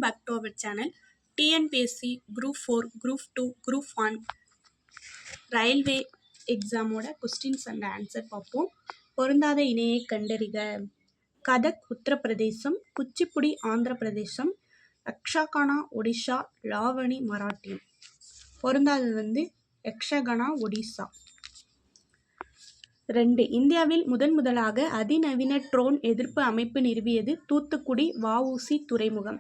Back to our channel. TNPSC group 4, group 2, group 1 railway எக்ஸாமோட questions and answer பார்ப்போம். பொருந்தாத இணையை கண்டறிக. கதக் உத்தரப்பிரதேசம், குச்சிப்புடி ஆந்திர பிரதேசம், யக்ஷகானா ஒடிஷா, லாவணி மராட்டியம். பொருந்தாதது யக்ஷகானா ஒடிசா. 2. இந்தியாவில் முதலாக அதிநவீன ட்ரோன் எதிர்ப்பு அமைப்பு நிறுவியது தூத்துக்குடி வ.உ.சி. துறைமுகம்.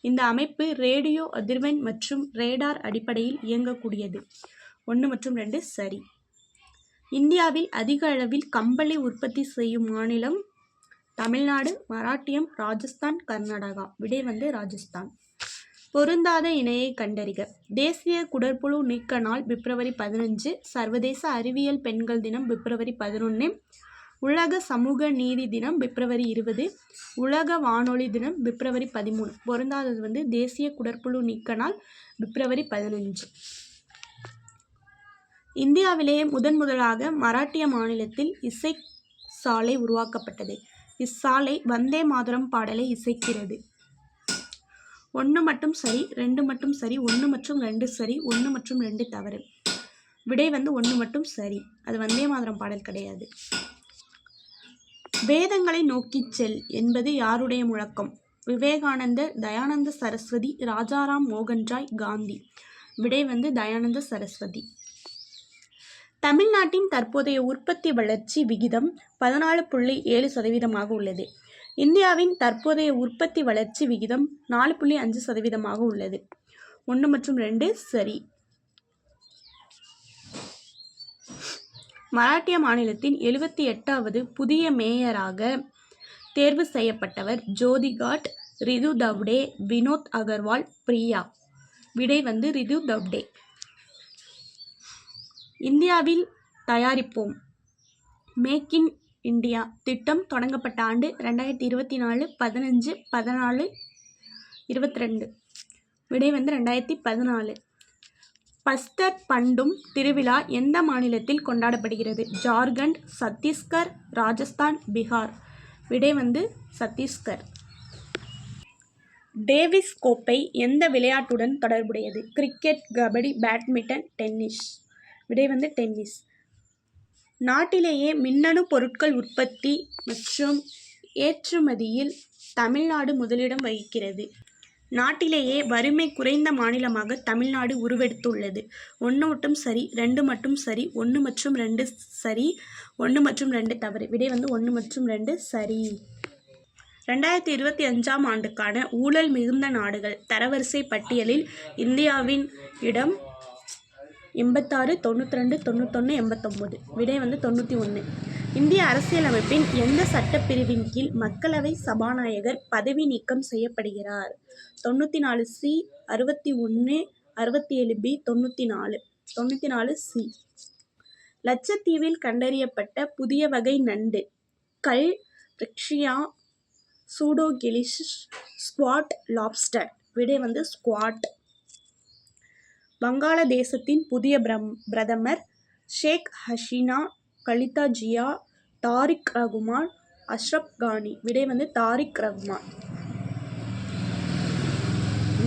இந்த அமைப்பு ரேடியோ அதிர்வெண் மற்றும் ரேடார் அடிப்படையில் இயங்கக்கூடியது. 1 மற்றும் 2 சரி. இந்தியாவில் அதிக அளவில் கம்பளி உற்பத்தி செய்யும் மாநிலம் தமிழ்நாடு, மராட்டியம், ராஜஸ்தான், கர்நாடகா. விடை ராஜஸ்தான். பொருந்தாத இணையை கண்டறிக. தேசிய குடற்புழு நீக்க நாள் பிப்ரவரி 15, சர்வதேச அறிவியல் பெண்கள் தினம் பிப்ரவரி 11, உலக சமூக நீதி தினம் பிப்ரவரி 20, உலக வானொலி தினம் பிப்ரவரி 13. பொருந்தாதது தேசிய குடற்புழு நீக்க நாள் பிப்ரவரி 15. இந்தியாவிலேயே முதலாக மராட்டிய மாநிலத்தில் இசை சாலை உருவாக்கப்பட்டது. இச்சாலை வந்தே மாதரம் பாடலை இசைக்கிறது. 1 மட்டும் சரி, 2 மட்டும் சரி, 1 மற்றும் 2 சரி, 1 மற்றும் 2 தவறு. விடை 1 மட்டும் சரி. அது வந்தே மாதரம் பாடல் கிடையாது. வேதங்களை நோக்கிச் செல் என்பது யாருடைய முழக்கம்? விவேகானந்தர், தயானந்த சரஸ்வதி, ராஜாராம் மோகன் ராய், காந்தி. விடை தயானந்த சரஸ்வதி. தமிழ்நாட்டின் தற்போதைய உற்பத்தி வளர்ச்சி விகிதம் 14.7% உள்ளது. இந்தியாவின் தற்போதைய உற்பத்தி வளர்ச்சி விகிதம் 4.5% உள்ளது. 1 மற்றும் 2 சரி. மராட்டிய மாநிலத்தின் 78வது புதிய மேயராக தேர்வு செய்யப்பட்டவர் ஜோதிகாட், ரிது தவ்டே, வினோத் அகர்வால், பிரியா. விடை ரிது தவ்டே. இந்தியாவில் தயாரிப்போம் மேக் இன் இந்தியா திட்டம் தொடங்கப்பட்ட ஆண்டு 2024, 15, 14, 22. விடை 2014. பஸ்தர் பண்டும் திருவிழா எந்த மாநிலத்தில் கொண்டாடப்படுகிறது? ஜார்க்கண்ட், சத்தீஸ்கர், ராஜஸ்தான், பீகார். விடை சத்தீஸ்கர். டேவிஸ் கோப்பை எந்த விளையாட்டுடன் தொடர்புடையது? Cricket, kabaddi, badminton, tennis. விடை டென்னிஸ். நாட்டிலேயே மின்னணு பொருட்கள் உற்பத்தி மற்றும் ஏற்றுமதியில் தமிழ்நாடு முதலிடம் வகிக்கிறது. நாட்டிலேயே வறுமை குறைந்த மாநிலமாக தமிழ்நாடு உருவெடுத்துள்ளது. 1 மட்டும் சரி, 2 மட்டும் சரி, 1 மற்றும் 2 சரி, 1 மற்றும் 2 தவறு. விடை 1 மற்றும் 2 சரி. 2025ஆம் ஆண்டுக்கான ஊழல் மிகுந்த நாடுகள் தரவரிசை பட்டியலில் இந்தியாவின் இடம் 86, 92, 91, 89. விடை 91. இந்திய அரசியலமைப்பின் எந்த சட்டப்பிரிவின் கீழ் மக்களவை சபாநாயகர் பதவி நீக்கம் செய்யப்படுகிறார்? 94C, 61, 67B, 94. 94C. லட்சத்தீவில் கண்டறியப்பட்ட புதிய வகை நண்டு கல் பிரிக்ஷியா சூடோகெலிஸ், ஸ்குவாட், லாப்ஸ்டர். விடை ஸ்குவாட். வங்காளதேசத்தின் புதிய பிரதமர் ஷேக் ஹசீனா, கலிதா ஜியா, தாரிக் ரகுமான், அஷ்ரப் கானி. விடை தாரிக் ரகுமான்.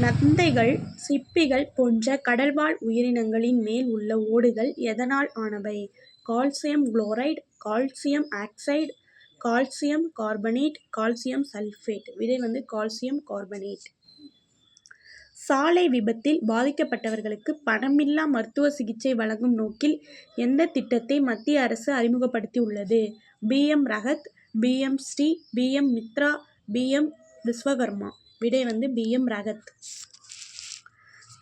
நத்தைகள், சிப்பிகள் போன்ற கடல்வாழ் உயிரினங்களின் மேல் உள்ள ஓடுகள் எதனால் ஆனவை? Calcium chloride, calcium oxide, calcium carbonate, calcium sulphate. விடை கால்சியம் கார்பனேட். சாலை விபத்தில் பாதிக்கப்பட்டவர்களுக்கு பணமில்லா மருத்துவ சிகிச்சை வழங்கும் நோக்கில் எந்த திட்டத்தை மத்திய அரசு அறிமுகப்படுத்தியுள்ளது? PM ரகத், PM Sri, PM Mitra, PM Vishwakarma. விடை PM ரகத்.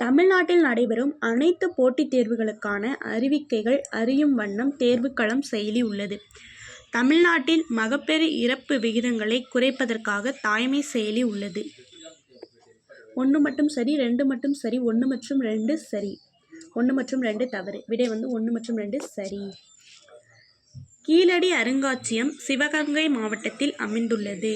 தமிழ்நாட்டில் நடைபெறும் அனைத்து போட்டித் தேர்வுகளுக்கான அறிவிக்கைகள் அறியும் வண்ணம் தேர்வுக்களம் செயலி உள்ளது. தமிழ்நாட்டில் மகப்பேறு இறப்பு விகிதங்களை குறைப்பதற்காக தாய்மை செயலி உள்ளது. 1 மட்டும் சரி, 2 மட்டும் சரி, 1 மற்றும் 2 சரி, 1 மற்றும் 2 தவறு. விடை 1 மற்றும் 2 சரி. கீழடி அருங்காட்சியகம் சிவகங்கை மாவட்டத்தில் அமைந்துள்ளது.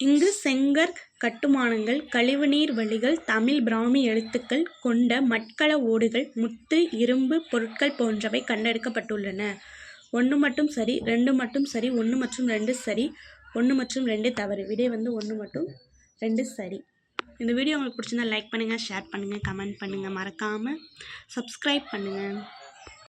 இங்கு செங்கற் கட்டுமானங்கள், கழிவுநீர் வழிகள், தமிழ் பிராமி எழுத்துக்கள் கொண்ட மட்கல ஓடுகள், முத்து, இரும்பு பொருட்கள் போன்றவை கண்டெடுக்கப்பட்டுள்ளன. 1 மட்டும் சரி, 2 மட்டும் சரி, 1 மற்றும் 2 சரி, 1 மற்றும் 2 தவறு. விடை 1 மற்றும் 2 சரி. இந்த வீடியோ உங்களுக்கு பிடிச்சிருந்தா லைக் பண்ணுங்கள், ஷேர் பண்ணுங்கள், கமெண்ட் பண்ணுங்கள், மறக்காமல் சப்ஸ்கிரைப் பண்ணுங்கள்.